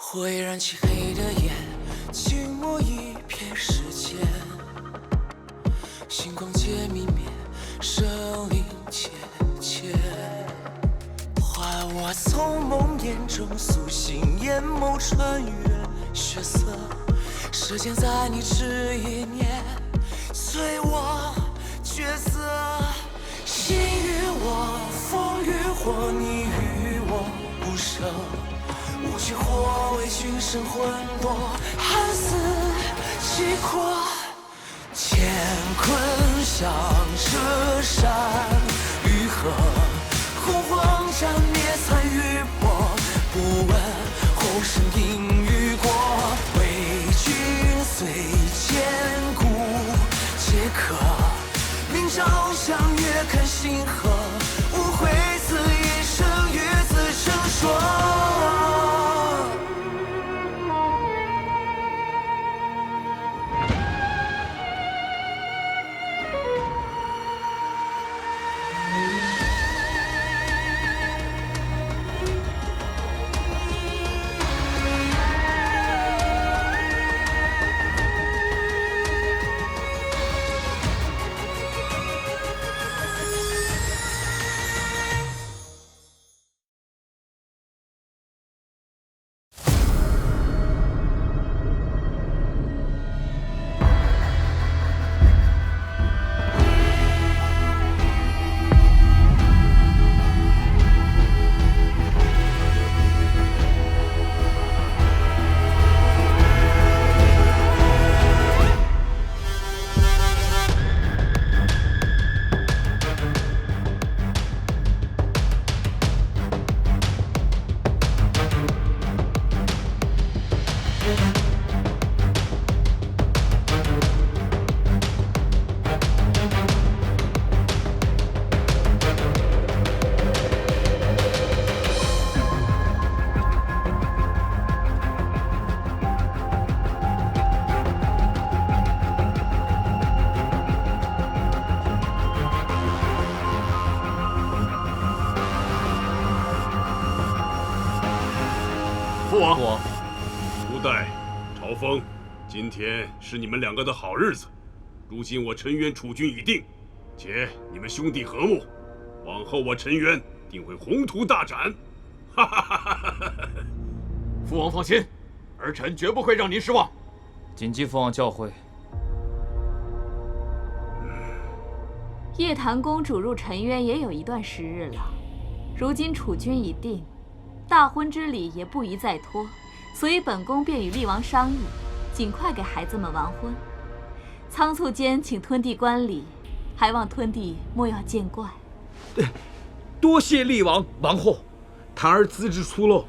会燃起黑的焰，静默一片时间，星光皆泯灭，生灵切切。唤我从梦魇中苏醒，眼眸穿越血色，时间在你这一念，随我角色。心与我，风与火，你与我不舍。无惧火为君生魂魄，寒死契阔。乾坤像这山与河，洪荒斩灭残与破。不问后生因与果，为君虽坚固皆可。明朝向月看星河，无悔此一生与子成说。父王，朱代、朝风，今天是你们两个的好日子。如今我陈渊储君已定，且你们兄弟和睦，往后我陈渊定会宏图大展。哈哈哈哈哈！父王放心，儿臣绝不会让您失望。谨记父王教诲。叶檀公主入陈渊也有一段时日了，如今储君已定，大婚之礼也不宜再拖，所以本宫便与厉王商议，尽快给孩子们完婚。仓促间请吞帝观礼，还望吞帝莫要见怪。多谢厉王王后，檀儿资质粗陋，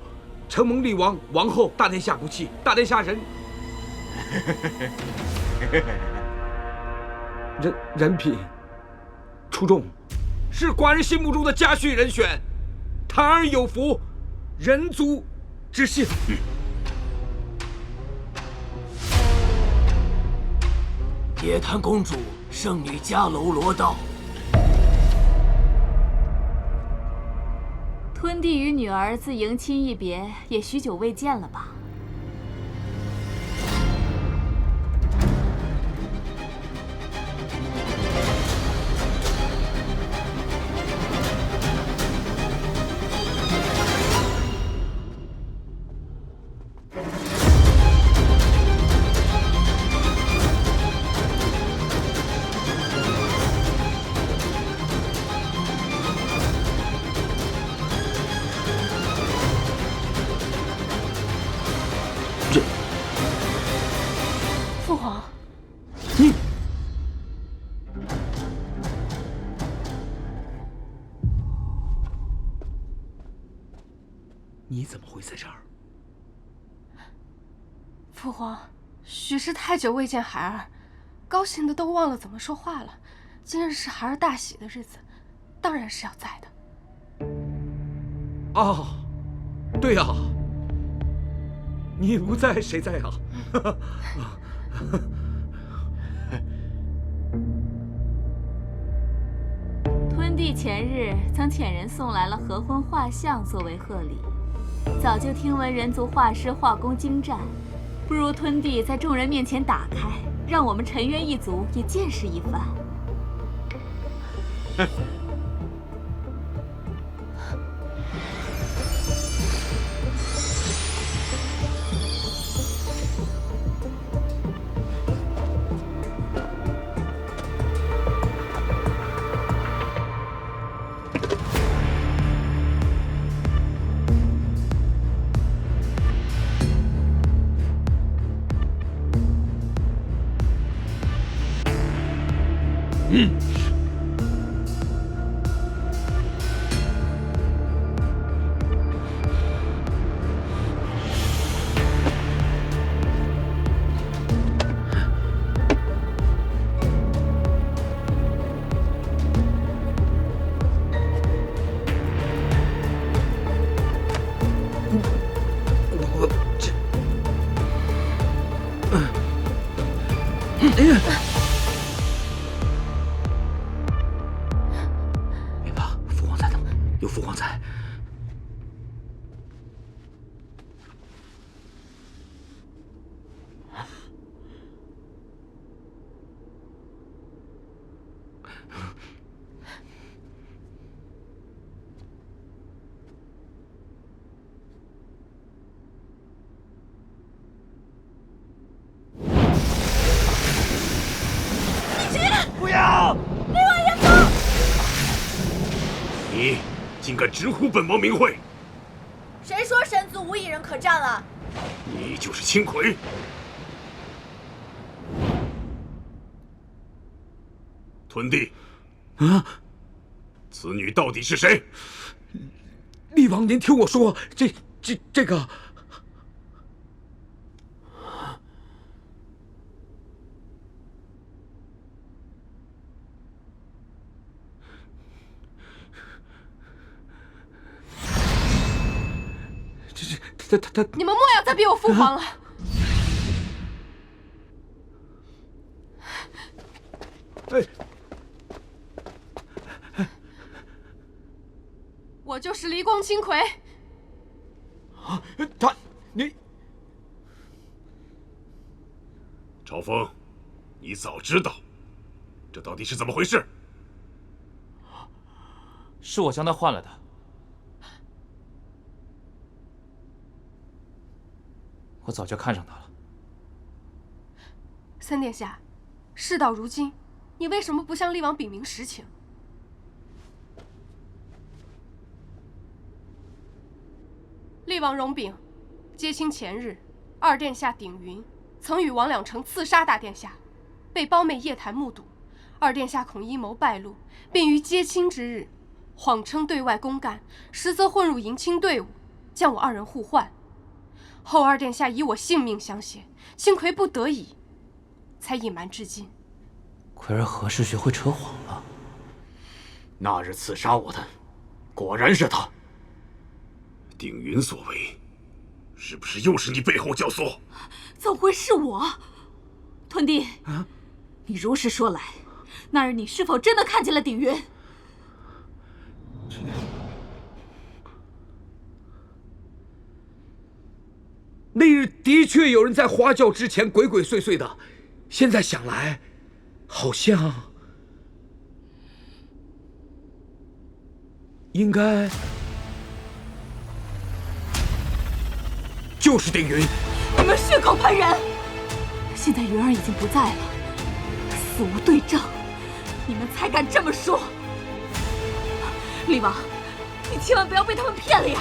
承蒙厉王王后大殿下不弃，大殿下人品出众，是寡人心目中的佳婿人选。檀儿有福，人族之幸。叶檀公主，圣女家楼罗道。吞帝与女儿自迎亲一别，也许久未见了吧？父皇，你怎么会在这儿？父皇，许是太久未见孩儿，高兴的都忘了怎么说话了。今日是孩儿大喜的日子，当然是要在的。哦，对呀，你不在谁在啊？吞帝前日曾遣人送来了合婚画像作为贺礼，早就听闻人族画师画工精湛，不如吞帝在众人面前打开，让我们陈渊一族也见识一番。别怕，父皇在呢，有父皇在。你竟敢直呼本王名讳！谁说神族无一人可战了？你就是青葵！屯地，啊！此女到底是谁？厉王，您听我说，这个。他，你们莫要再逼我父皇了。我就是离光青葵。啊，你，朝风，你早知道，这到底是怎么回事？是我将他换了的。我早就看上他了。三殿下，事到如今，你为什么不向厉王禀明实情？厉王容禀，接亲前日，二殿下鼎云曾与王两成刺杀大殿下，被胞妹叶檀目睹。二殿下恐阴谋败露，便于接亲之日，谎称对外公干，实则混入迎亲队伍，将我二人互换。后二殿下以我性命相挟，青葵不得已，才隐瞒至今。葵儿何时学会扯谎了？那日刺杀我的，果然是他。鼎云所为，是不是又是你背后教唆？怎会是我？屯弟，你如实说来，那日你是否真的看见了鼎云？那日的确有人在花轿之前鬼鬼祟祟的，现在想来，好像应该就是鼎云。你们血口喷人！现在云儿已经不在了，死无对证，你们才敢这么说。厉王，你千万不要被他们骗了呀！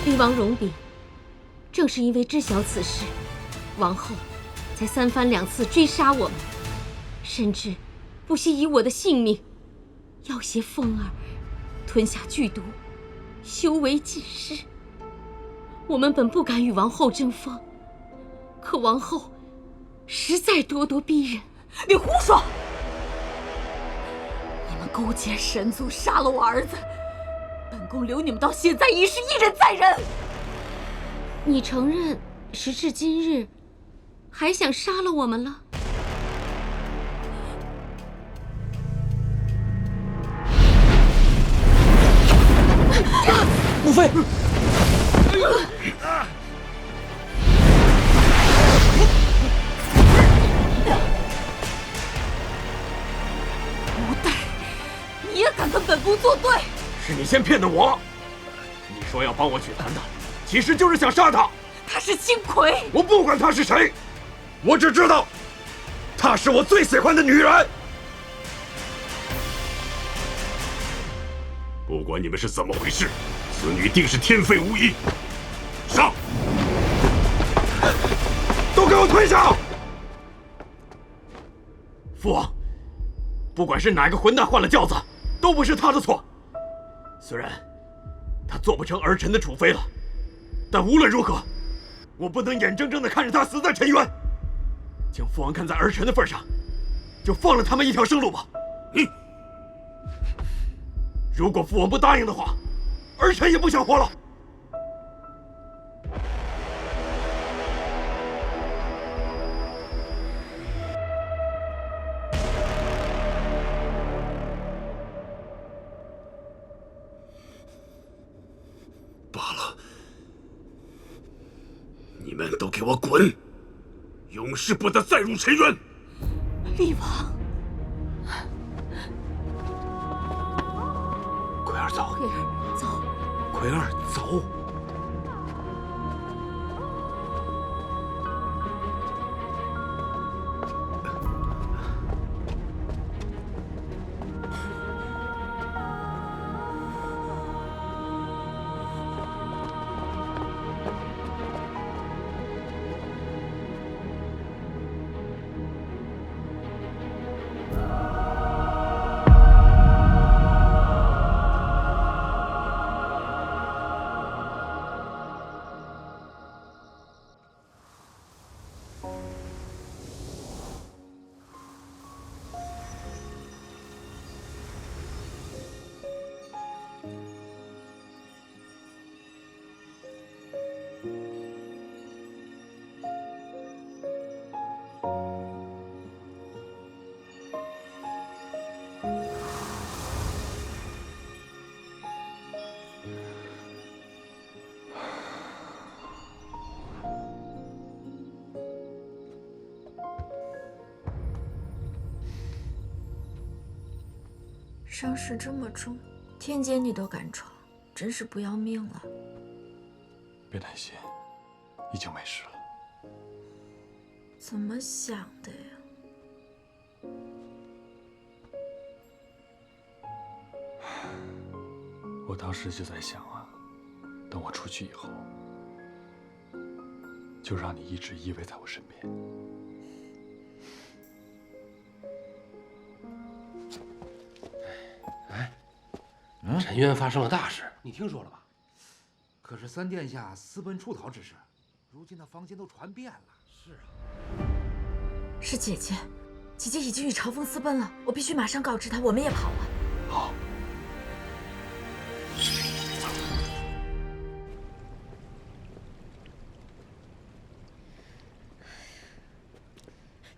厉王容禀，正是因为知晓此事，王后才三番两次追杀我们，甚至不惜以我的性命要挟凤儿吞下剧毒，修为尽失。我们本不敢与王后争锋，可王后实在咄咄逼人。你胡说！们勾结神族杀了我儿子，本宫留你们到现在已是一忍再忍。你承认时至今日还想杀了我们了？母妃，无代，你也敢跟本宫作对？是你先骗的我。你说要帮我娶檀的，其实就是想杀他。他是金葵，我不管他是谁，我只知道，她是我最喜欢的女人。不管你们是怎么回事，此女定是天废无疑。上！都给我退下！父王，不管是哪个混蛋换了轿子，都不是他的错。虽然他做不成儿臣的储妃了，但无论如何，我不能眼睁睁地看着他死在沉冤。将父王看在儿臣的份上，就放了他们一条生路吧。如果父王不答应的话，儿臣也不想活了。罢了，你们都给我滚！永世不得再入沉渊！厉王，奎儿走，奎儿走。奎儿走。伤势这么重，天劫你都敢闯，真是不要命了。别担心，已经没事了。怎么想的呀？我当时就在想啊，等我出去以后，就让你一直依偎在我身边。沉渊发生了大事，你听说了吧？可是三殿下私奔出逃之事，如今那坊间都传遍了。是啊，是姐姐，姐姐已经与朝风私奔了，我必须马上告知她，我们也跑了。好。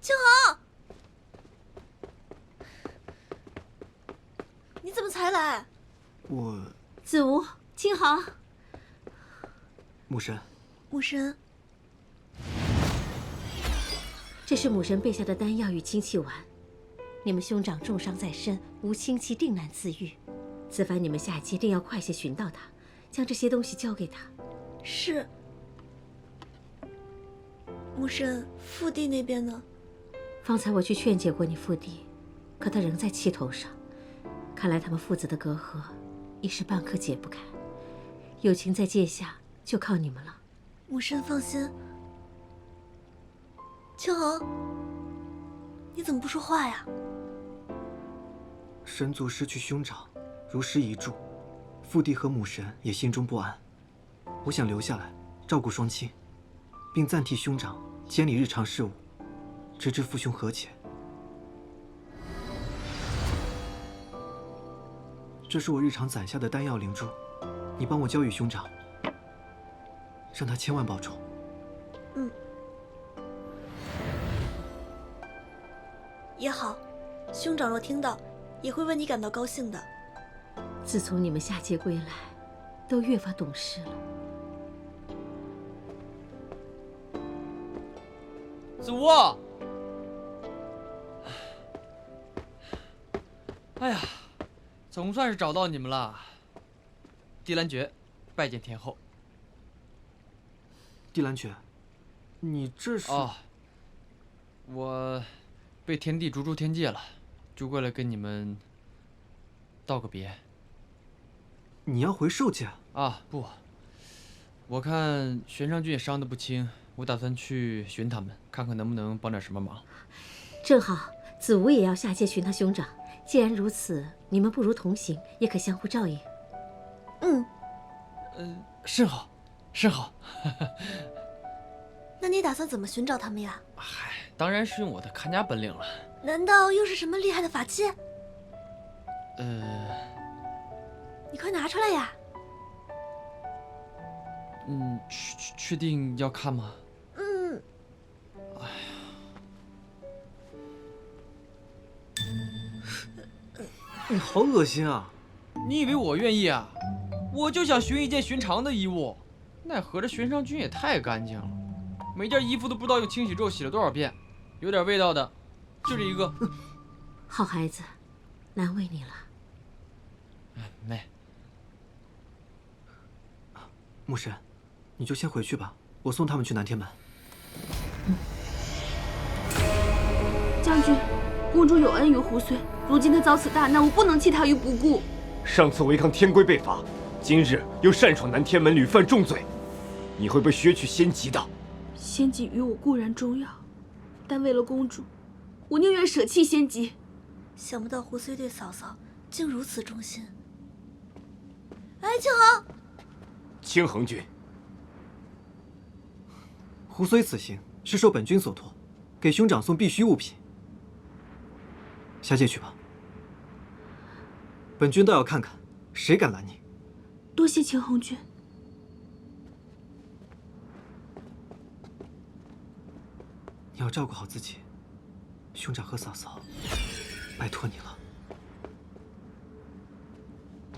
青豪，你怎么才来？我子无、青豪，母神，母神，这是母神备下的丹药与清气丸。你们兄长重伤在身，无清气定难自愈。此番你们下界定要快些寻到他，将这些东西交给他。是。母神，父帝那边呢？方才我去劝解过你父帝，可他仍在气头上。看来他们父子的隔阂一时半刻解不开，友情在界下就靠你们了。母神放心。青豪，你怎么不说话呀？神族失去兄长，如失一柱，父帝和母神也心中不安。我想留下来照顾双亲，并暂替兄长监理日常事务，直至父兄和解。这是我日常攒下的丹药灵珠，你帮我交与兄长，让他千万保重。嗯，也好，兄长若听到，也会为你感到高兴的。自从你们下界归来，都越发懂事了。子无啊！哎呀，总算是找到你们了。地兰诀，拜见天后。地兰诀，你这是？哦，我被天帝逐出天界了，就过来跟你们道个别。你要回兽界？啊，不，我看玄上君也伤得不轻，我打算去寻他们，看看能不能帮点什么忙。正好，子无也要下界寻他兄长。既然如此，你们不如同行，也可相互照应。甚好，甚好。那你打算怎么寻找他们呀？嗨，当然是用我的看家本领了。难道又是什么厉害的法器？你快拿出来呀！确定要看吗？哎呀，你好恶心啊！你以为我愿意啊？我就想寻一件寻常的衣物，奈何这玄上君也太干净了，每件衣服都不知道用清洗咒洗了多少遍，有点味道的，就这一个。好孩子，难为你了。妹，牧神，你就先回去吧，我送他们去南天门。将军，公主有恩于胡虽，如今她遭此大难，我不能弃她于不顾。上次违抗天规被罚，今日又擅闯南天门，屡犯重罪，你会被削去仙籍的。仙籍于我固然重要，但为了公主，我宁愿舍弃仙籍。想不到胡虽对嫂嫂竟如此忠心。哎，庆恒，青恒君，胡虽此行是受本君所托，给兄长送必需物品。下界去吧，本君倒要看看谁敢拦你。多谢庆恒君。你要照顾好自己，兄长和嫂嫂，拜托你了。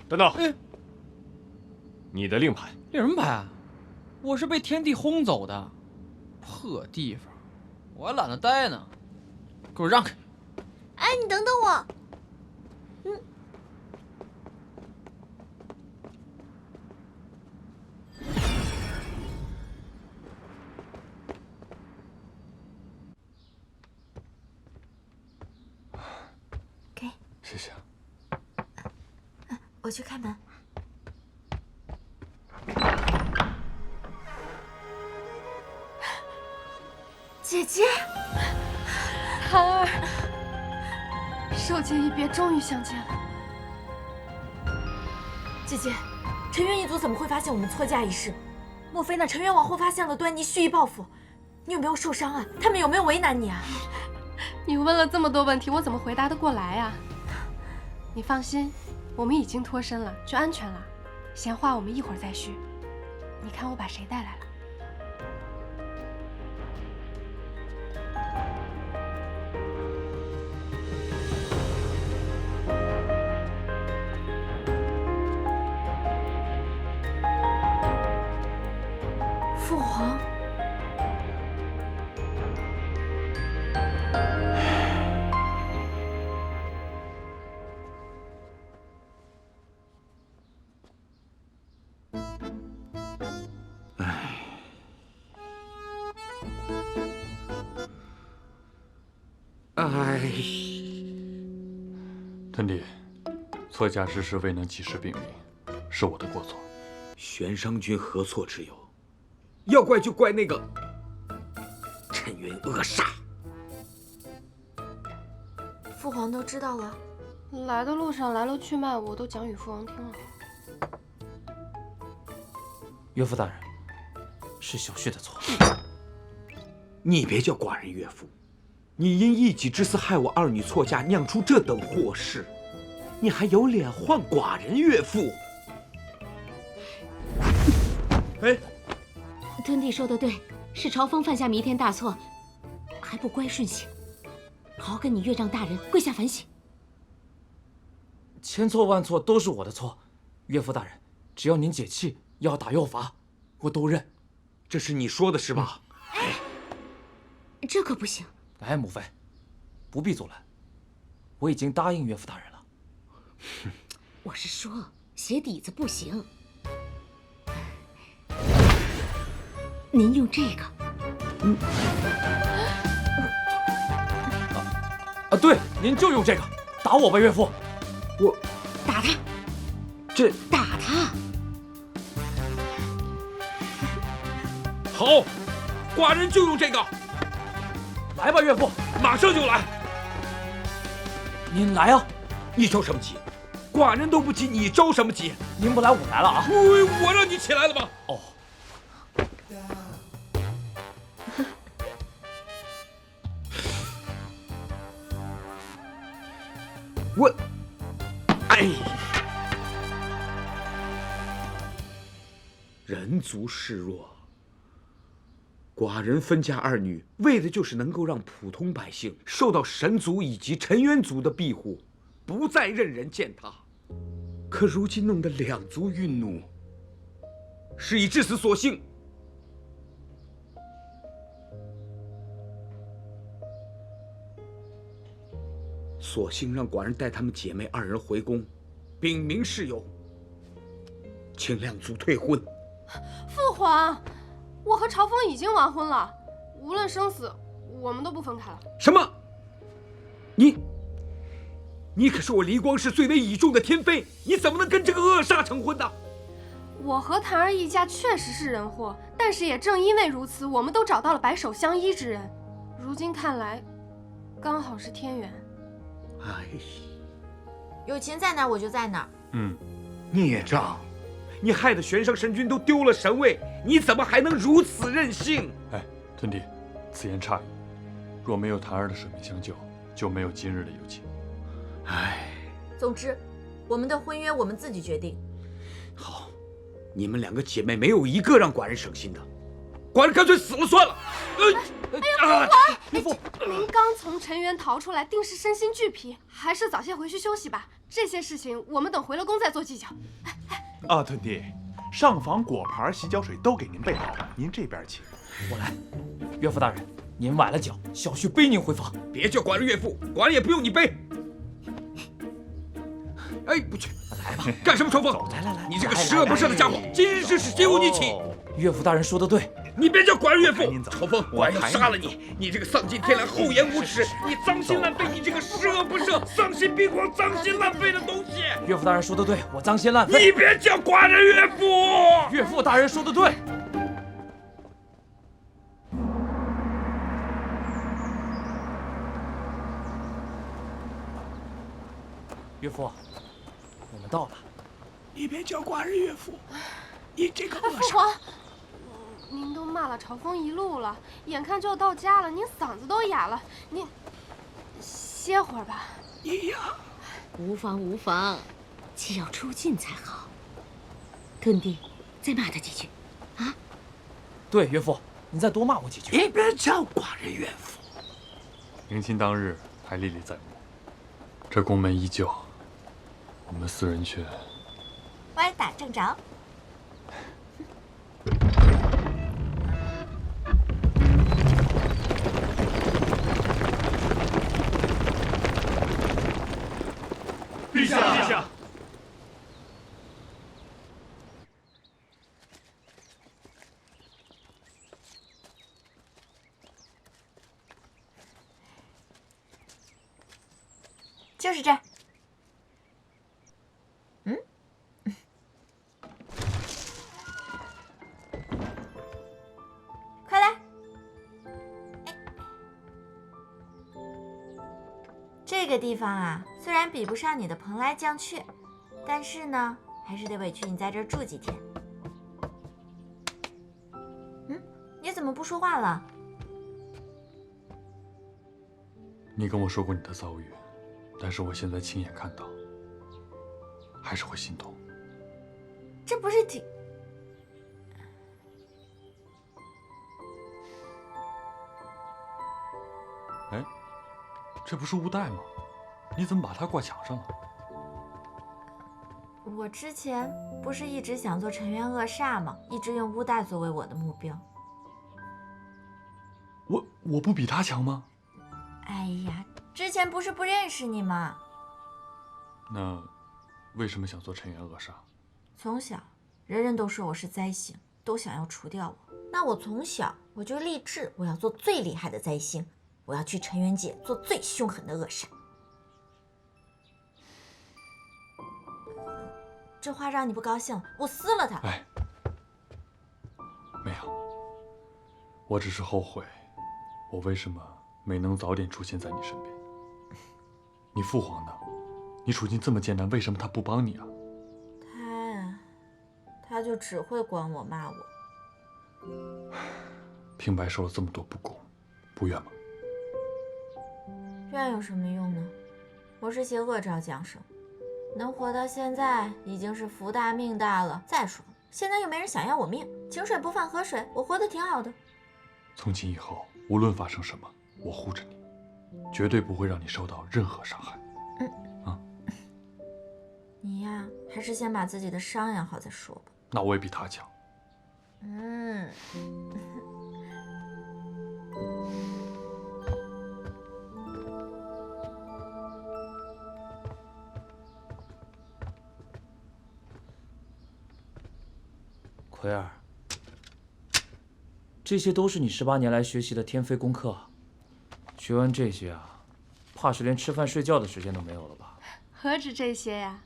等等，你的令牌？令什么牌啊？我是被天帝轰走的，破地方，我还懒得待呢，给我让开！哎，你等等我。给，谢谢。我去开门。姐姐，涵儿，受尽一别，终于相见了。姐姐，陈渊一族怎么会发现我们错嫁一事？莫非那陈渊王后发现了端倪，蓄意报复？你有没有受伤啊？他们有没有为难你啊？你问了这么多问题，我怎么回答得过来啊？你放心，我们已经脱身了，就安全了。闲话我们一会儿再叙。你看我把谁带来了？父皇。天帝，错嫁之事未能及时禀明，是我的过错。玄商君何错之有？要怪就怪那个陈渊恶煞。父皇都知道了。来的路上来龙去脉我都讲与父王听了。岳父大人，是小婿的错。你别叫寡人岳父，你因一己之私害我二女错嫁，酿出这等祸事，你还有脸唤寡人岳父？哎，吞弟说的对，是朝风犯下弥天大错，还不乖顺行，好好跟你岳丈大人跪下反省。千错万错都是我的错，岳父大人，只要您解气，要打要罚，我都认。这是你说的是吧？这可不行。哎，母妃，不必阻拦，我已经答应岳父大人了。我是说，鞋底子不行。您用这个。对，您就用这个打我吧，岳父。我打他。这打他。好，寡人就用这个。来吧，岳父，马上就来。您来啊！你着什么急？寡人都不急，你着什么急？您不来，我来了啊！我让你起来了吗？哦。我，哎，人族示弱。寡人分家二女，为的就是能够让普通百姓受到神族以及陈渊族的庇护，不再任人践踏。可如今弄得两族愠怒，是以至死所幸。索性让寡人带她们姐妹二人回宫，禀明事由，请两族退婚。父皇，我和朝风已经完婚了，无论生死，我们都不分开了。什么？你可是我离光氏最为倚重的天妃，你怎么能跟这个恶煞成婚呢？我和檀儿一家确实是人祸，但是也正因为如此，我们都找到了白首相依之人。如今看来，刚好是天缘。哎，有情在哪儿我就在哪儿。孽障，你害得玄圣神君都丢了神位，你怎么还能如此任性？哎，吞弟，此言差矣。若没有檀儿的舍命相救，就没有今日的有情。哎，总之，我们的婚约我们自己决定。好，你们两个姐妹没有一个让寡人省心的，寡人干脆死了算了。岳父，您刚从陈园逃出来，定是身心俱疲，还是早些回去休息吧。这些事情我们等回了宫再做计较。啊，吞弟，上房果盘、洗脚水都给您备好了，您这边请。我来。岳父大人，您崴了脚，小婿背您回房。别叫寡人岳父，寡人也不用你背。哎，不去，来吧，干什么冲锋？来，你这个十恶不赦的家伙，今日之事皆由你起。岳父大人说的对，你别叫寡人岳父。朝风，寡人要杀了你！你这个丧尽天良、厚颜无耻！你脏心烂肺！你这个十恶不赦、丧心病狂、脏心烂肺的东西！岳父大人说的对，我脏心烂肺。你别叫寡人岳父！岳父大人说的对。岳父，我们到了。你别叫寡人岳父，你这个恶父皇，您都骂了朝风一路了，眼看就要到家了，您嗓子都哑了，您歇会儿吧。你呀，无妨无妨，既要出郡才好。吞弟，再骂他几句，啊？对，岳父，您再多骂我几句。你别叫寡人岳父。迎亲当日还历历在目，这宫门依旧，我们四人却歪打正着。陛下，陛下。就是这儿。快来！这个地方啊，虽然比不上你的蓬莱将阙，但是呢，还是得委屈你在这儿住几天。你怎么不说话了？你跟我说过你的遭遇，但是我现在亲眼看到，还是会心动。这不是挺……哎，这不是乌带吗？你怎么把它挂墙上了？我之前不是一直想做沉冤恶煞吗？一直用乌带作为我的目标。我不比他强吗？哎呀，之前不是不认识你吗？那为什么想做沉冤恶煞？从小人人都说我是灾星，都想要除掉我。那我从小我就立志，我要做最厉害的灾星，我要去沉冤界做最凶狠的恶煞。这话让你不高兴了？我撕了它。哎，没有，我只是后悔，我为什么没能早点出现在你身边。你父皇呢？你处境这么艰难，为什么他不帮你啊？他就只会管我骂我。平白受了这么多不公，不怨吗？怨有什么用呢？我是邪恶招降生，能活到现在已经是福大命大了。再说了，现在又没人想要我命，井水不犯河水，我活得挺好的。从今以后，无论发生什么，我护着你，绝对不会让你受到任何伤害。你呀，还是先把自己的伤养好再说吧。那我也比他强。奎儿，这些都是你18年来学习的天妃功课啊。学完这些啊，怕是连吃饭睡觉的时间都没有了吧？何止这些呀！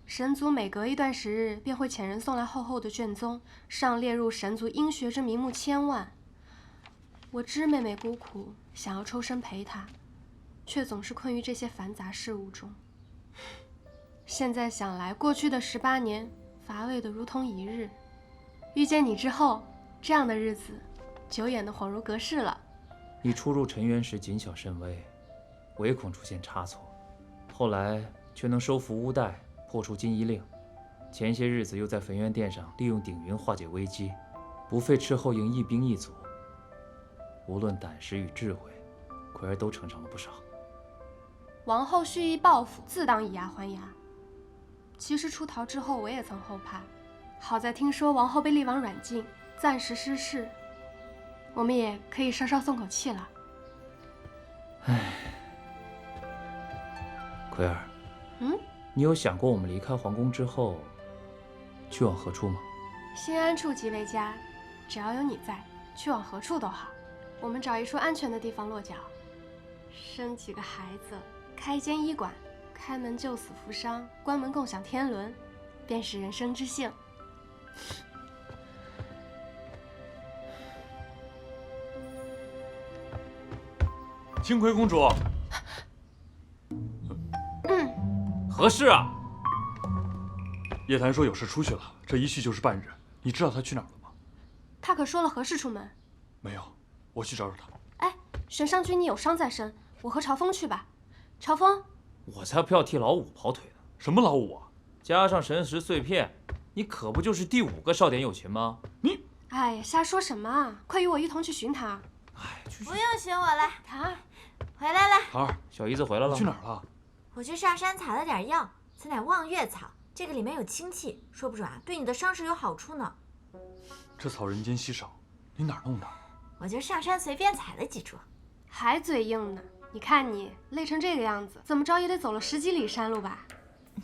神族每隔一段时日便会遣人送来厚厚的卷宗，上列入神族应学之名目千万。我知妹妹孤苦，想要抽身陪她，却总是困于这些繁杂事务中。现在想来，过去的18年乏味的如同一日。遇见你之后，这样的日子久远的恍如隔世了。你初入尘渊时谨小慎微，唯恐出现差错，后来却能收服乌带，破除金衣令。前些日子又在焚渊殿上利用鼎云化解危机，不费斥候营一兵一卒。无论胆识与智慧，奎儿都成长了不少。王后蓄意报复，自当以牙还牙。其实出逃之后，我也曾后怕，好在听说王后被厉王软禁，暂时失势，我们也可以稍稍松口气了。唉，奎儿，你有想过我们离开皇宫之后，去往何处吗？心安处即为家，只要有你在，去往何处都好。我们找一处安全的地方落脚，生几个孩子，开一间医馆，开门救死扶伤，关门共享天伦，便是人生之幸。清奎公主，何事啊？叶檀说有事出去了，这一去就是半日。你知道他去哪儿了吗？他可说了何事出门？没有，我去找找他。哎，玄上君，你有伤在身，我和朝风去吧。朝风，我才不要替老五跑腿呢。什么老五啊？加上神石碎片，你可不就是第5个少点有情吗？你，哎呀，瞎说什么啊！快与我一同去寻他。不用寻我了，桃儿，回来了。桃儿，小姨子回来了。去哪儿了？我去上山采了点药，此乃望月草，这个里面有清气，说不准啊，对你的伤势有好处呢。这草人间稀少，你哪儿弄的？我就上山随便采了几株。还嘴硬呢？你看你累成这个样子，怎么着也得走了10几里山路吧？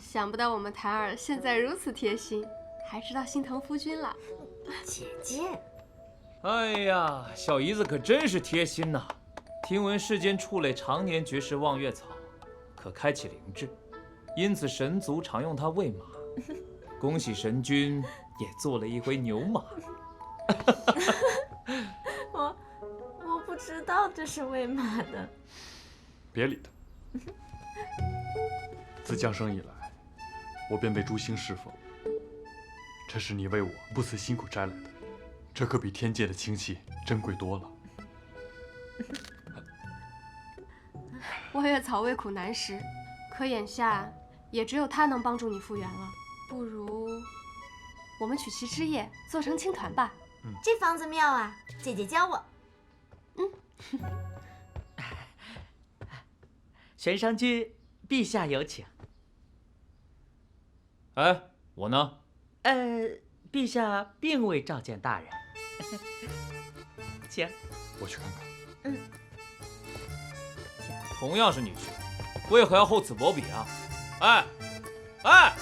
想不到我们檀儿现在如此贴心，还知道心疼夫君了。姐姐，哎呀，小姨子可真是贴心呐！听闻世间畜类常年绝食望月草，可开启灵智，因此神族常用它喂马。恭喜神君也做了一回牛马。我不知道这是喂马的。别理他。自降生以来，我便被诸星侍奉。这是你为我不辞辛苦摘来的，这可比天界的清气珍贵多了。望月草味苦难食，可眼下也只有他能帮助你复原了。不如我们取其枝叶，做成青团吧。这方子妙啊，姐姐教我。玄商君，陛下有请。哎，我呢？陛下并未召见大人。请。我去看看。同样是女婿，为何要厚此薄彼啊？哎，哎！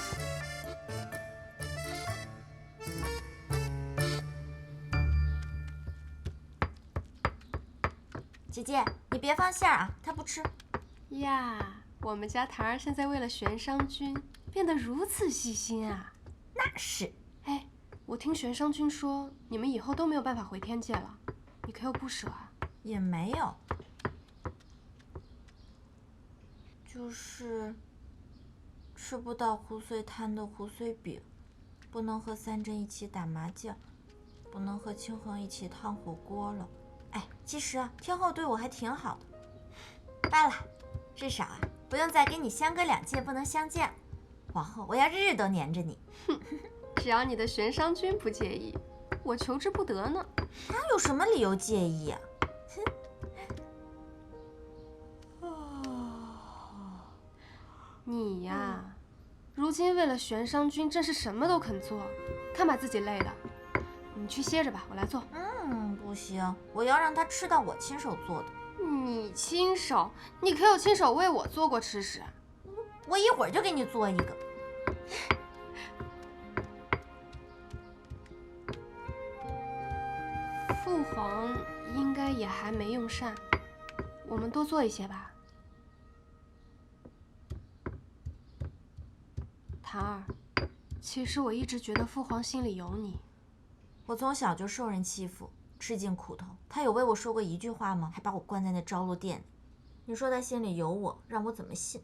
姐姐，你别放馅儿啊，他不吃。呀，我们家檀儿现在为了玄商君变得如此细心啊！那是。哎，我听玄商君说，你们以后都没有办法回天界了，你可有不舍啊？也没有，就是吃不到胡穗摊的胡穗饼，不能和三珍一起打麻将，不能和清衡一起烫火锅了。哎，其实啊，天后对我还挺好的。罢了，至少啊，不用再跟你相隔2届不能相见了。往后我要日日都黏着你。只要你的玄商君不介意，我求之不得呢。他有什么理由介意啊？你呀，如今为了玄商君，真是什么都肯做，看把自己累的。你去歇着吧，我来做。不行，我要让他吃到我亲手做的。你亲手？你可有亲手为我做过吃食？我一会儿就给你做一个。父皇应该也还没用膳，我们多做一些吧。檀儿，其实我一直觉得父皇心里有你。我从小就受人欺负，吃尽苦头。他有为我说过一句话吗？还把我关在那招录店里。你说他心里有我，让我怎么信？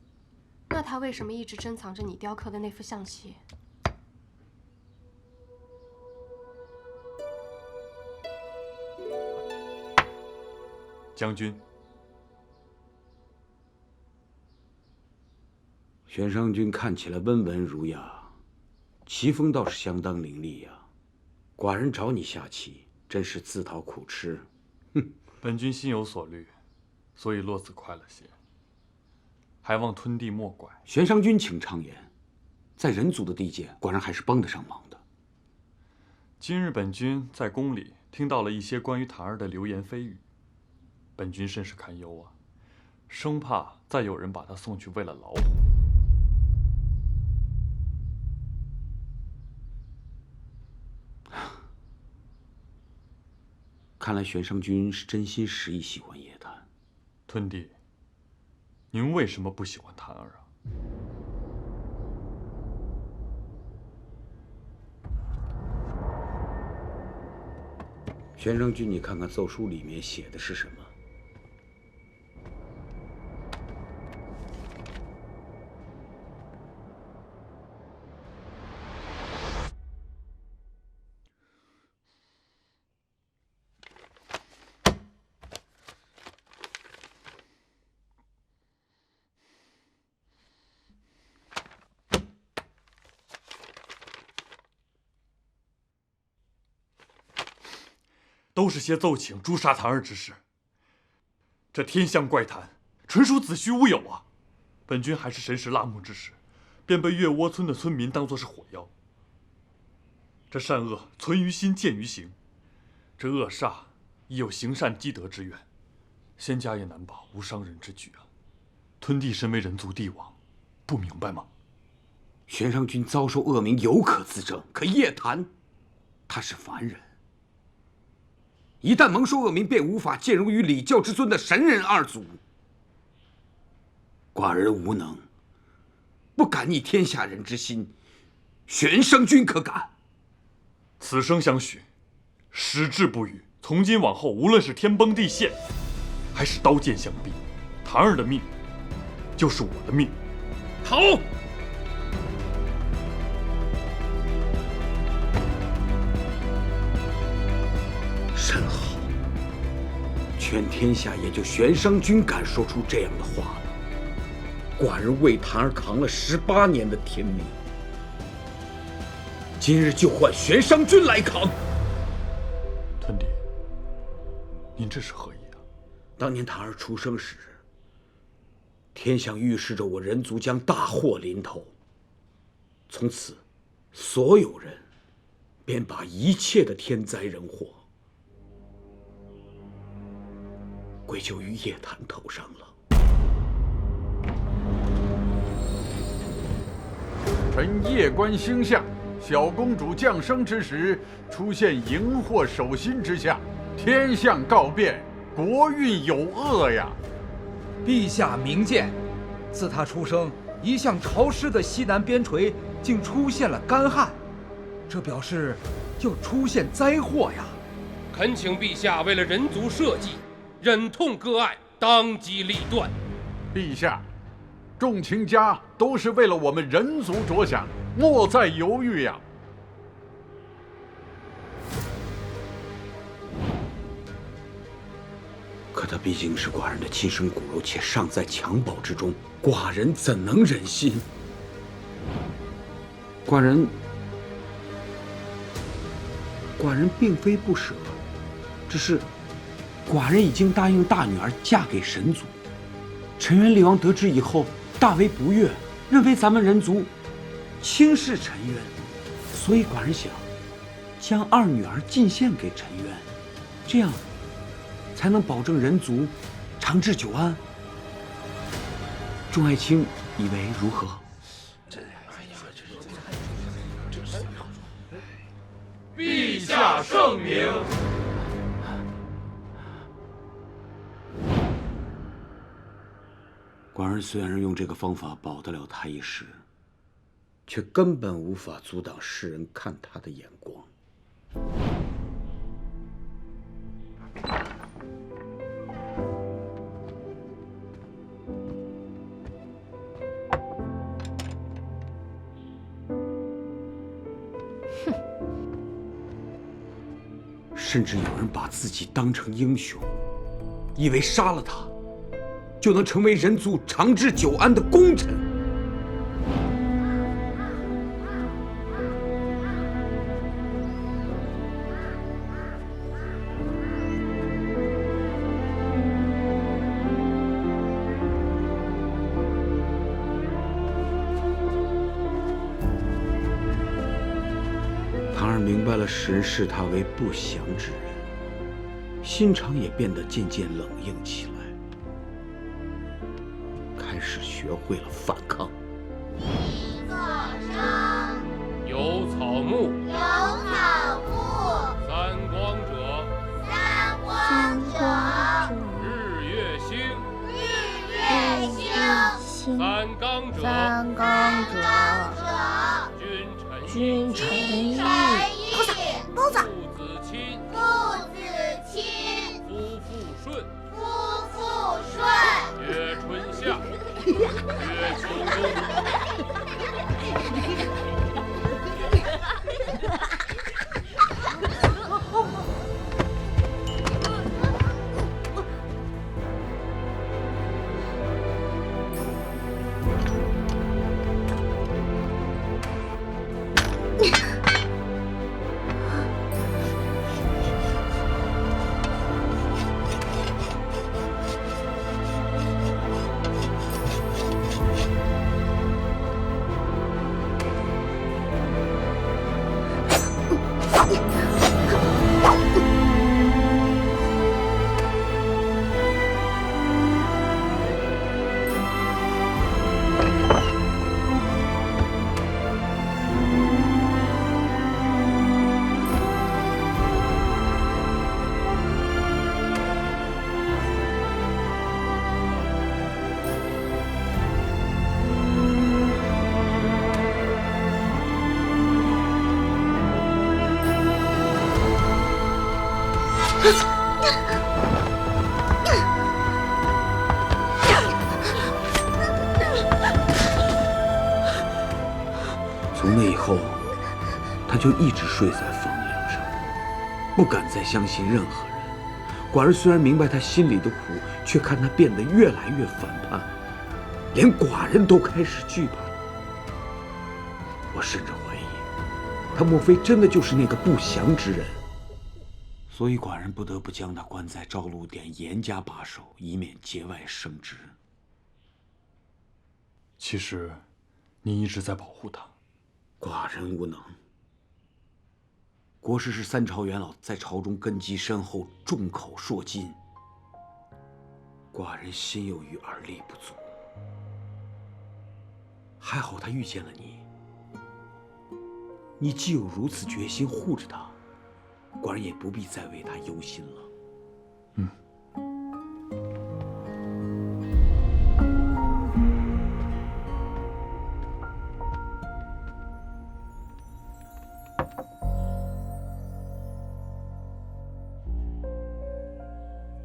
那他为什么一直珍藏着你雕刻的那副象棋？将军，玄商君看起来温文儒雅，棋风倒是相当伶俐呀。寡人找你下棋，真是自讨苦吃。哼，本君心有所虑，所以落子快了些，还望吞帝莫怪。玄商君请畅言，在人族的地界，寡人还是帮得上忙的。今日本君在宫里听到了一些关于檀儿的流言蜚语，本君甚是堪忧啊，生怕再有人把他送去喂了老虎。看来玄商君是真心实意喜欢叶檀。吞帝，您为什么不喜欢檀儿啊？玄商君，你看看奏书里面写的是什么？都是些奏请诛杀檀儿之事。这天象怪谈，纯属子虚乌有啊！本君还是神识辣目之时，便被月窝村的村民当作是火妖。这善恶存于心，见于行。这恶煞亦有行善积德之愿，仙家也难保无伤人之举啊！吞帝身为人族帝王，不明白吗？玄商君遭受恶名有可自证，可叶檀，他是凡人。一旦蒙受恶名，便无法见容于礼教之尊的神人二族。寡人无能，不敢逆天下人之心，玄商君可敢？此生相许，矢志不渝。从今往后，无论是天崩地陷，还是刀剑相逼，檀儿的命就是我的命。好。甚好，全天下也就玄商君敢说出这样的话了。寡人为谭儿扛了18年的天命，今日就换玄商君来扛。屯弟，您这是何意啊？当年谭儿出生时，天象预示着我人族将大祸临头。从此，所有人便把一切的天灾人祸归咎于叶檀头上了。臣夜观星象，小公主降生之时出现荧惑守心之象，天象告变，国运有恶呀！陛下明鉴，自她出生，一向潮湿的西南边陲竟出现了干旱，这表示又出现灾祸呀！恳请陛下为了人族社稷，忍痛割爱，当机立断。陛下，众卿家都是为了我们人族着想，莫再犹豫呀！可他毕竟是寡人的亲生骨肉，且尚在襁褓之中，寡人怎能忍心？寡人并非不舍，只是寡人已经答应大女儿嫁给神族。陈元厉王得知以后，大为不悦，认为咱们人族轻视陈渊，所以寡人想将二女儿进献给陈渊，这样才能保证人族长治久安。众爱卿以为如何？陛下圣明。寡人虽然用这个方法保得了他一时，却根本无法阻挡世人看他的眼光。甚至有人把自己当成英雄，以为杀了他就能成为人族长治久安的功臣。唐儿明白了世人视他为不祥之人，心肠也变得渐渐冷硬起来，开始学会了反抗。有草木，三光者，日月星，三纲者，君臣义，包子，父子亲，夫妇顺，月春夏，月秋冬。从那以后，他就一直睡在房梁上，不敢再相信任何人。寡人虽然明白他心里的苦，却看他变得越来越反叛。连寡人都开始惧怕。我甚至怀疑，他莫非真的就是那个不祥之人？所以寡人不得不将他关在昭禄殿，严加把守，以免节外生枝。其实，你一直在保护他。寡人无能。国师是三朝元老，在朝中根基深厚，众口铄金。寡人心有余而力不足。还好他遇见了你，你既有如此决心护着他，寡人也不必再为他忧心了。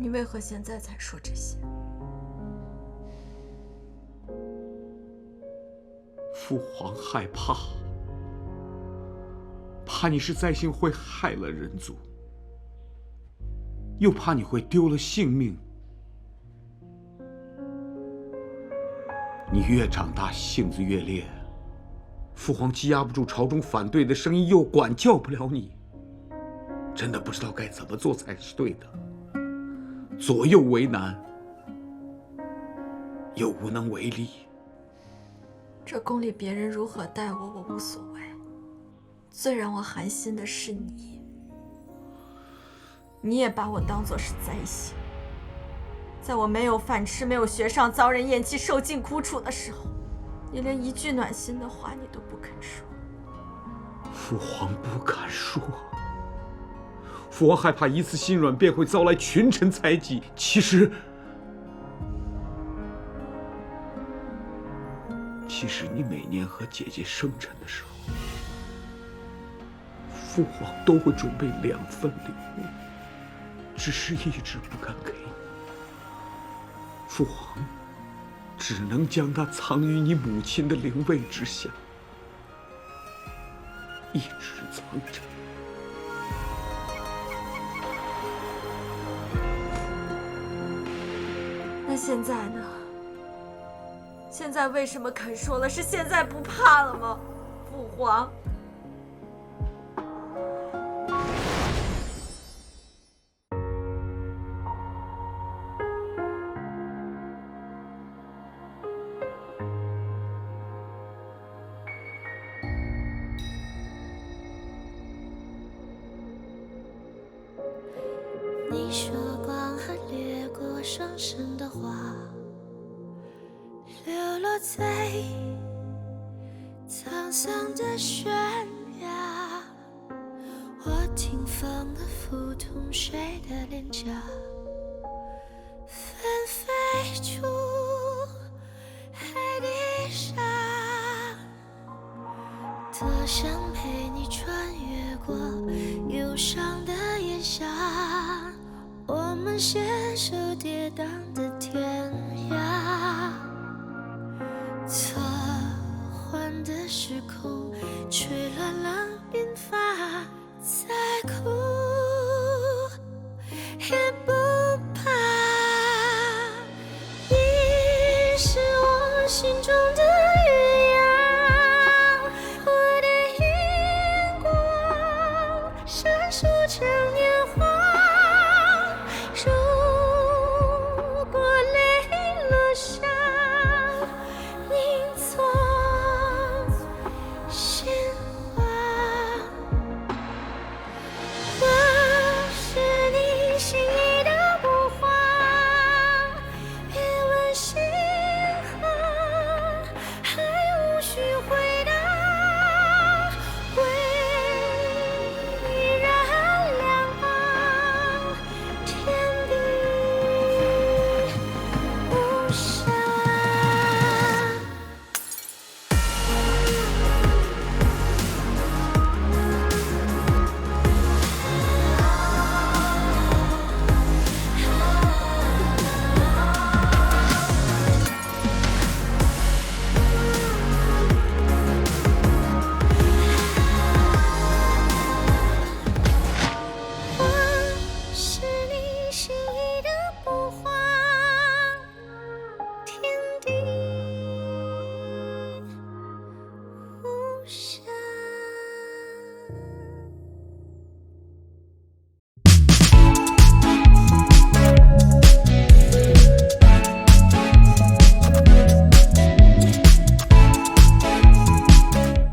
你为何现在才说这些？父皇害怕，怕你是灾星会害了人族，又怕你会丢了性命。你越长大，性子越烈，父皇既压不住朝中反对的声音，又管教不了你，真的不知道该怎么做才是对的。左右为难，又无能为力。这宫里别人如何待我，我无所谓。最让我寒心的是你，你也把我当作是灾星。在我没有饭吃、没有学上、遭人厌弃、受尽苦楚的时候，你连一句暖心的话你都不肯说。父皇不敢说。父王害怕一次心软便会遭来群臣猜忌，其实你每年和姐姐生辰的时候，父皇都会准备2份礼物，只是一直不敢给你。父皇只能将它藏于你母亲的灵位之下，一直藏着。那现在呢？现在为什么肯说了？是现在不怕了吗？父皇。你说光和掠过双生的花，流落在沧桑的悬崖。我听风的抚痛谁的脸颊，纷飞出海底沙。多想陪你穿越过忧伤的炎夏，我们携手跌宕的天涯。错换的时空吹乱了鬓发，再哭也不怕。你是我心中的月牙，我的眼光闪烁成烟花。如果下。